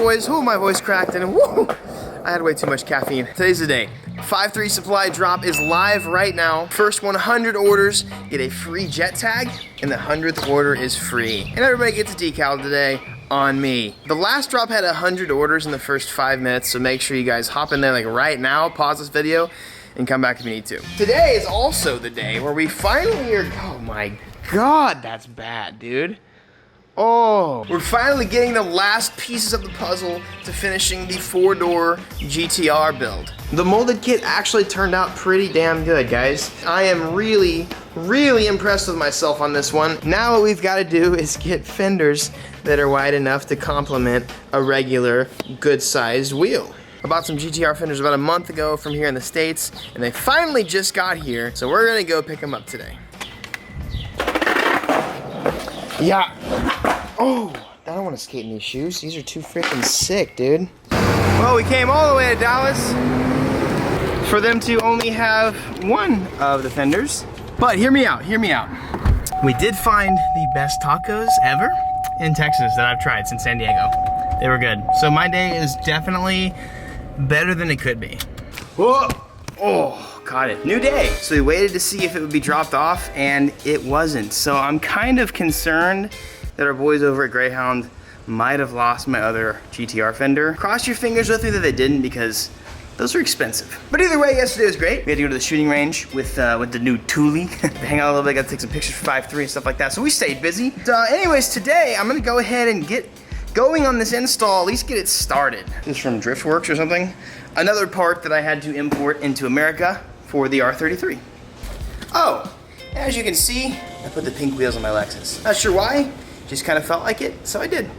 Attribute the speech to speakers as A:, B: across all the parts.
A: boys. Ooh, my voice cracked and woo, I had way too much caffeine. Today's the day. 5.3 supply drop is live right now. First 100 orders get a free jet tag, and the 100th order is free. And everybody gets a decal today on me. The last drop had 100 orders in the first 5 minutes, so make sure you guys hop in there like right now, pause this video, and come back if you need to. Today is also the day where we finally are, oh my God, that's bad, dude. Oh, we're finally getting the last pieces of the puzzle to finishing the 4-door GTR build. The molded kit actually turned out pretty damn good, guys. I am really impressed with myself on this one. Now what we've got to do is get fenders that are wide enough to complement a regular good-sized wheel. I bought some GTR fenders about a month ago from here in the States, and they finally just got here, so we're gonna go pick them up today. Yeah. Oh, I don't want to skate in these shoes. These are too freaking sick, dude. Well, we came all the way to Dallas for them to only have one of the fenders. But hear me out, hear me out. We did find the best tacos ever in Texas that I've tried since San Diego. They were good. So my day is definitely better than it could be. Whoa. Oh. Caught it. New day. So we waited to see if it would be dropped off, and it wasn't. So I'm kind of concerned that our boys over at Greyhound might have lost my other GTR fender. Cross your fingers with me that they didn't, because those are expensive. But either way, yesterday was great. We had to go to the shooting range with the new Thule. Hang out a little bit, got to take some pictures for 5.3 and stuff like that. So we stayed busy. Anyways, today I'm gonna go ahead and get going on this install, at least get it started. This is from Driftworks or something. Another part that I had to import into America for the R33. Oh, as you can see, I put the pink wheels on my Lexus. Not sure why, just kind of felt like it, so I did.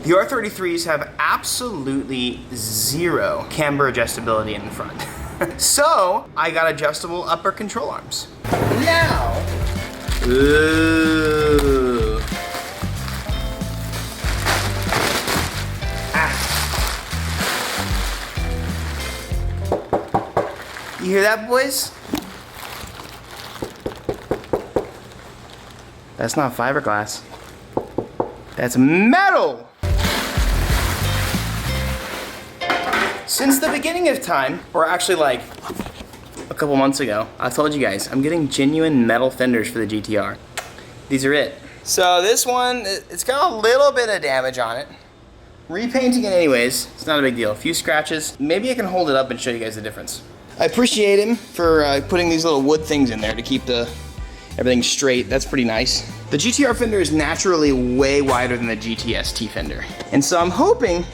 A: The R33s have absolutely zero camber adjustability in the front. So, I got adjustable upper control arms. Now, ooh. You hear that, boys? That's not fiberglass. That's metal! Since the beginning of time, or actually like a couple months ago, I told you guys, I'm getting genuine metal fenders for the GTR. These are it. So this one, it's got a little bit of damage on it. Repainting it anyways, it's not a big deal. A few scratches. Maybe I can hold it up and show you guys the difference. I appreciate him for putting these little wood things in there to keep everything straight. That's pretty nice. The GTR fender is naturally way wider than the GTST fender. And so I'm hoping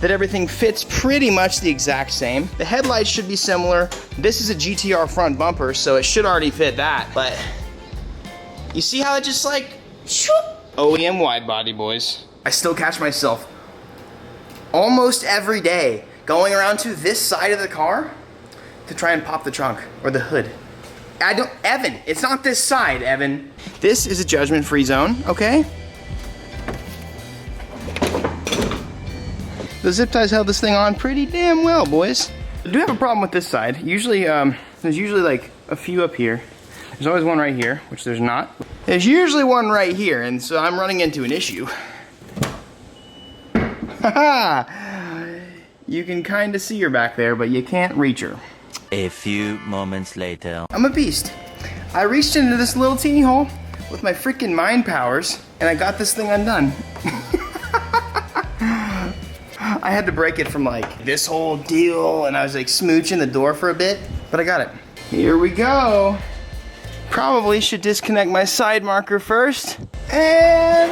A: that everything fits pretty much the exact same. The headlights should be similar. This is a GTR front bumper, so it should already fit that. But you see how it just like, shoop, OEM wide body, boys. I still catch myself almost every day going around to this side of the car to try and pop the trunk or the hood. Evan, it's not this side, Evan. This is a judgment-free zone, okay? The zip ties held this thing on pretty damn well, boys. I do have a problem with this side. Usually, there's usually like a few up here. There's always one right here, which there's not. There's usually one right here, and so I'm running into an issue. Haha! You can kind of see her back there, but you can't reach her.
B: A few moments later.
A: I'm a beast. I reached into this little teeny hole with my freaking mind powers, and I got this thing undone. I had to break it from like this whole deal, and I was like smooching the door for a bit, but I got it. Here we go. Probably should disconnect my side marker first. And,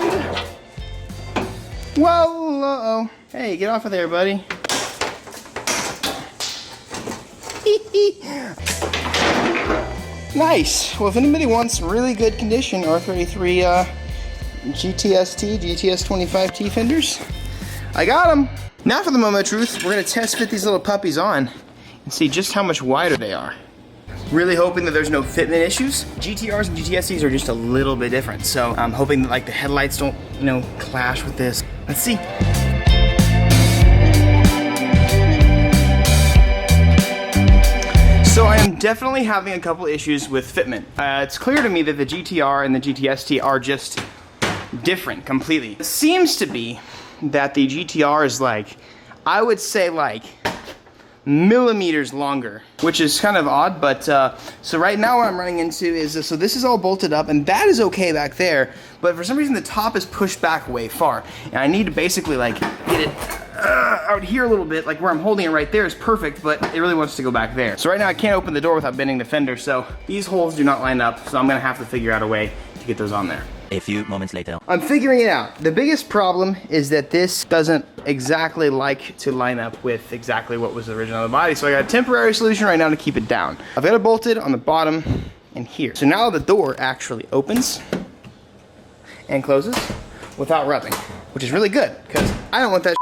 A: well, uh-oh. Hey, get off of there, buddy. Nice. Well, if anybody wants really good condition R33 GTST, GTS25T fenders, I got them. Now for the moment of truth, we're gonna test fit these little puppies on and see just how much wider they are. Really hoping that there's no fitment issues. GTRs and GTSTs are just a little bit different, so I'm hoping that like the headlights don't, you know, clash with this. Let's see. So I am definitely having a couple issues with fitment. It's clear to me that the GTR and the GTST are just different completely. It seems to be that the GTR is like, I would say like millimeters longer, which is kind of odd, but so right now what I'm running into is, so this is all bolted up and that is okay back there, but for some reason the top is pushed back way far, and I need to basically like get it out here a little bit, like where I'm holding it right there is perfect, but it really wants to go back there. So right now I can't open the door without bending the fender, so these holes do not line up, so I'm gonna have to figure out a way to get those on there.
B: A few moments later.
A: I'm figuring it out. The biggest problem is that this doesn't exactly like to line up with exactly what was originally on the body, so I got a temporary solution right now to keep it down. I've got it bolted on the bottom and here. So now the door actually opens and closes without rubbing, which is really good, because I don't want that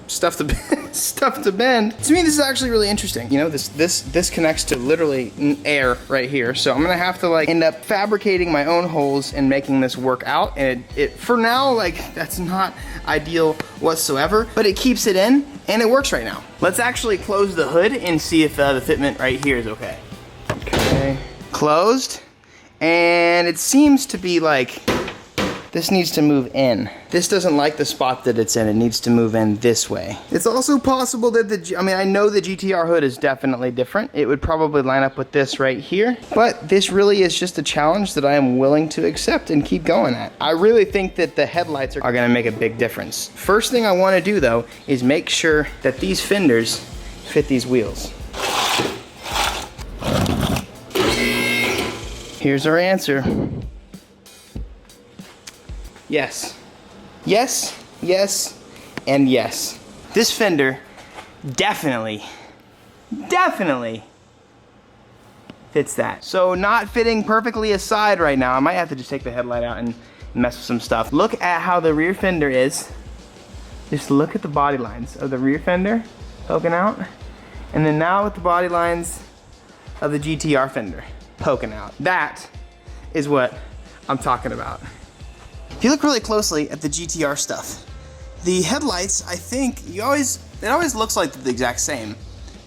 A: stuff to bend. To me, this is actually really interesting. You know, this connects to literally air right here. So I'm gonna have to like end up fabricating my own holes and making this work out. And it for now, like, that's not ideal whatsoever, but it keeps it in and it works right now. Let's actually close the hood and see if the fitment right here is okay. Okay, closed. And it seems to be like, this needs to move in. This doesn't like the spot that it's in. It needs to move in this way. It's also possible that I know the GTR hood is definitely different. It would probably line up with this right here, but this really is just a challenge that I am willing to accept and keep going at. I really think that the headlights are gonna make a big difference. First thing I wanna do though, is make sure that these fenders fit these wheels. Here's our answer. Yes. Yes, yes, and yes. This fender definitely fits that. So not fitting perfectly aside right now. I might have to just take the headlight out and mess with some stuff. Look at how the rear fender is. Just look at the body lines of the rear fender poking out. And then now with the body lines of the GTR fender poking out. That is what I'm talking about. If you look really closely at the GTR stuff, the headlights, I think, it always looks like the exact same,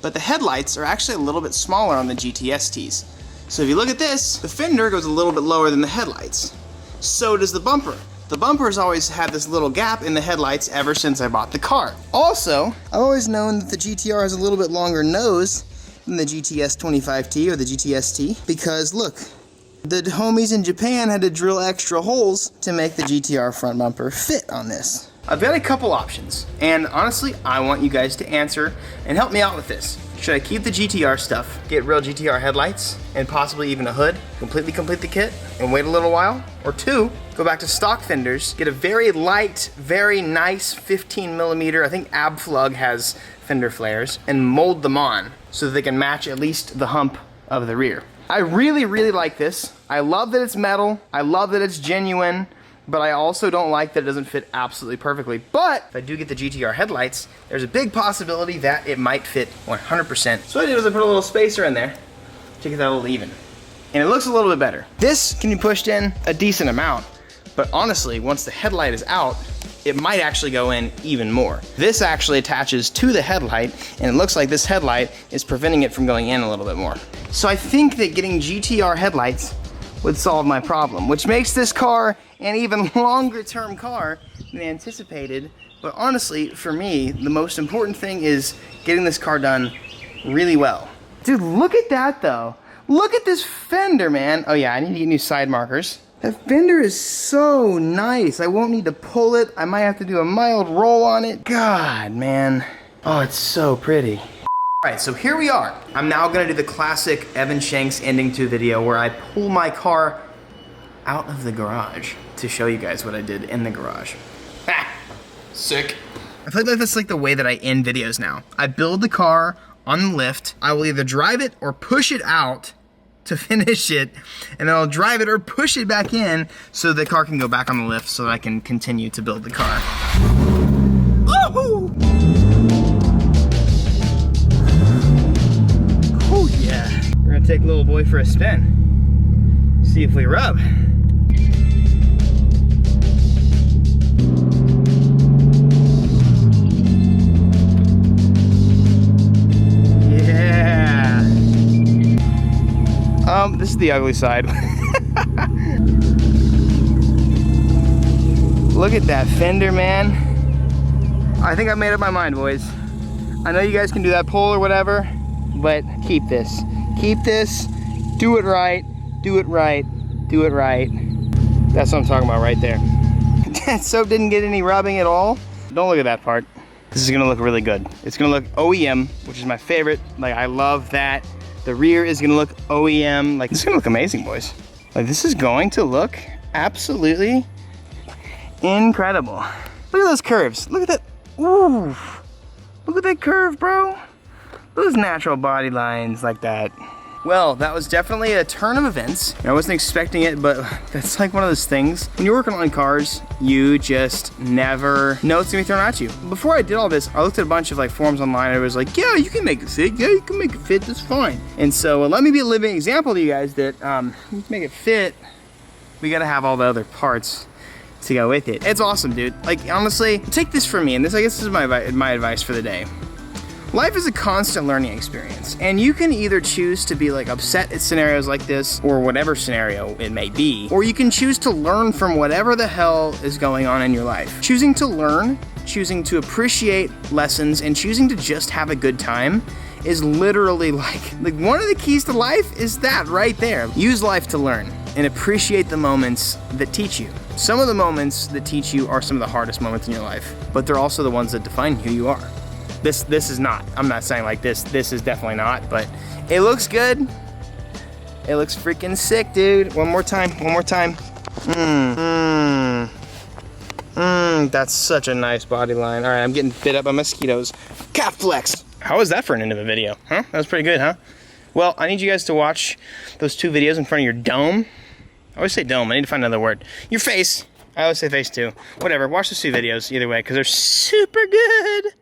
A: but the headlights are actually a little bit smaller on the GTSTs. So if you look at this, the fender goes a little bit lower than the headlights. So does the bumper. The bumper's always had this little gap in the headlights ever since I bought the car. Also, I've always known that the GTR has a little bit longer nose than the GTS 25T or the GTST, because look, the homies in Japan had to drill extra holes to make the GTR front bumper fit on this. I've got a couple options, and honestly, I want you guys to answer and help me out with this. Should I keep the GTR stuff, get real GTR headlights, and possibly even a hood, completely complete the kit, and wait a little while? Or two, go back to stock fenders, get a very light, very nice 15mm, I think Abflug has fender flares, and mold them on so that they can match at least the hump of the rear. I really, really like this. I love that it's metal. I love that it's genuine, but I also don't like that it doesn't fit absolutely perfectly. But if I do get the GTR headlights, there's a big possibility that it might fit 100%. So what I did was I put a little spacer in there to get that a little even. And it looks a little bit better. This can be pushed in a decent amount, but honestly, once the headlight is out, it might actually go in even more. This actually attaches to the headlight, and it looks like this headlight is preventing it from going in a little bit more. So I think that getting GTR headlights would solve my problem, which makes this car an even longer term car than anticipated. But honestly, for me, the most important thing is getting this car done really well. Dude, look at that though. Look at this fender, man. Oh yeah, I need to get new side markers. That fender is so nice. I won't need to pull it. I might have to do a mild roll on it. God, man. Oh, it's so pretty. All right, so here we are. I'm now gonna do the classic Evan Shanks ending to video where I pull my car out of the garage to show you guys what I did in the garage. Ah, sick. I feel like that's like the way that I end videos now. I build the car on the lift. I will either drive it or push it out to finish it, and then I'll drive it or push it back in so the car can go back on the lift so that I can continue to build the car. Oh! Oh yeah. We're gonna take little boy for a spin. See if we rub. This is the ugly side. look at that fender, man. I think I've made up my mind, boys. I know you guys can do that pull or whatever, but keep this. Keep this, do it right, do it right, do it right. That's what I'm talking about right there. That soap didn't get any rubbing at all. Don't look at that part. This is gonna look really good. It's gonna look OEM, which is my favorite. Like, I love that. The rear is gonna look OEM. Like, this is gonna look amazing, boys. Like, this is going to look absolutely incredible. Look at those curves. Look at that. Ooh. Look at that curve, bro. Those natural body lines like that. Well, that was definitely a turn of events. I wasn't expecting it, but that's like one of those things. When you're working on cars, you just never know what's gonna be thrown at you. Before I did all this, I looked at a bunch of like forums online and it was like, yeah, you can make it fit. Yeah, you can make it fit, that's fine. And so let me be a living example to you guys that you can make it fit. We gotta have all the other parts to go with it. It's awesome, dude. Like, honestly, take this from me, and this, I guess, this is my advice for the day. Life is a constant learning experience, and you can either choose to be like upset at scenarios like this, or whatever scenario it may be, or you can choose to learn from whatever the hell is going on in your life. Choosing to learn, choosing to appreciate lessons, and choosing to just have a good time is literally like one of the keys to life is that right there. Use life to learn and appreciate the moments that teach you. Some of the moments that teach you are some of the hardest moments in your life, but they're also the ones that define who you are. This is not, I'm not saying like this is definitely not, but it looks good. It looks freaking sick, dude. One more time. That's such a nice body line. All right, I'm getting bit up by mosquitoes. Calf flex. How was that for an end of a video, huh? That was pretty good, huh? Well, I need you guys to watch those 2 videos in front of your dome. I always say dome, I need to find another word. Your face. I always say face too. Whatever, watch those 2 videos either way, because they're super good.